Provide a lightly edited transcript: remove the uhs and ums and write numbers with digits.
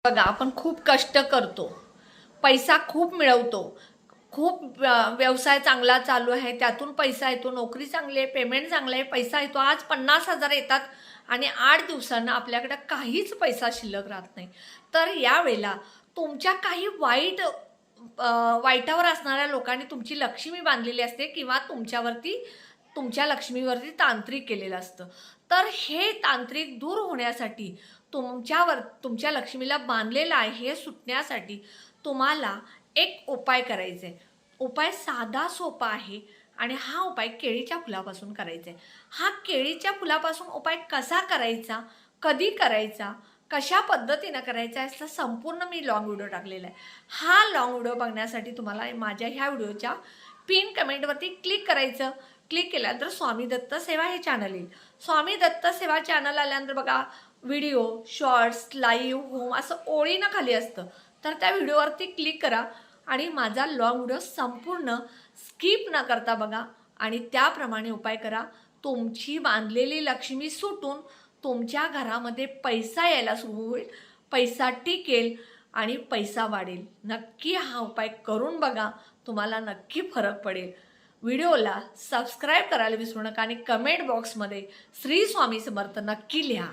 बघा, आपण खूप कष्ट करतो, पैसा खूप मिळवतो, खूप व्यवसाय चांगला चालू आहे, त्यातून पैसा येतो, नोकरी चांगली आहे, पेमेंट चांगलं आहे, पैसा येतो. आज 50,000 येतात आणि 8 दिवसांना आपल्याकडे काहीच पैसा शिल्लक राहत नाही. तर यावेळेला तुमच्या काही वाईटावर असणाऱ्या लोकांनी तुमची लक्ष्मी बांधलेली असते किंवा तुमच्या लक्ष्मीवरती तांत्रिक केलेलं असतं. तर हे तांत्रिक दूर होण्यासाठी, तुमच्या लक्ष्मीला बांधलेलं आहे हे सुटण्यासाठी तुम्हाला एक उपाय करायचा आहे. उपाय साधा सोपा आहे आणि हा उपाय केळीच्या फुलापासून करायचा आहे. हा केळीच्या फुलापासून उपाय कसा करायचा, कधी करायचा, कशा पद्धतीनं करायचा याचा संपूर्ण मी लॉंग व्हिडिओ टाकलेला आहे. हा लॉंग व्हिडिओ बघण्यासाठी तुम्हाला माझ्या ह्या व्हिडिओच्या पिन कमेंटवरती क्लिक करायचं. क्लिक केल्यानंतर स्वामी दत्त सेवा हे चॅनल येईल. स्वामी दत्त सेवा चॅनल आल्यानंतर बघा, व्हिडिओ, शॉर्ट्स, लाईव्ह, होम असं ओळीनं खाली असतं. तर त्या व्हिडिओवरती क्लिक करा आणि माझा लॉंग व्हिडिओ संपूर्ण स्किप न करता बघा आणि त्याप्रमाणे उपाय करा. तुमची बांधलेली लक्ष्मी सुटून तुमच्या घरामध्ये पैसा यायला सुरू होईल, पैसा टिकेल आणि पैसा वाढेल. नक्की हा उपाय करून बघा, तुम्हाला नक्की फरक पडेल. व्हिडिओला सबस्क्राईब करायला विसरू नका आणि कमेंट बॉक्समध्ये श्री स्वामी समर्थ नक्की लिहा.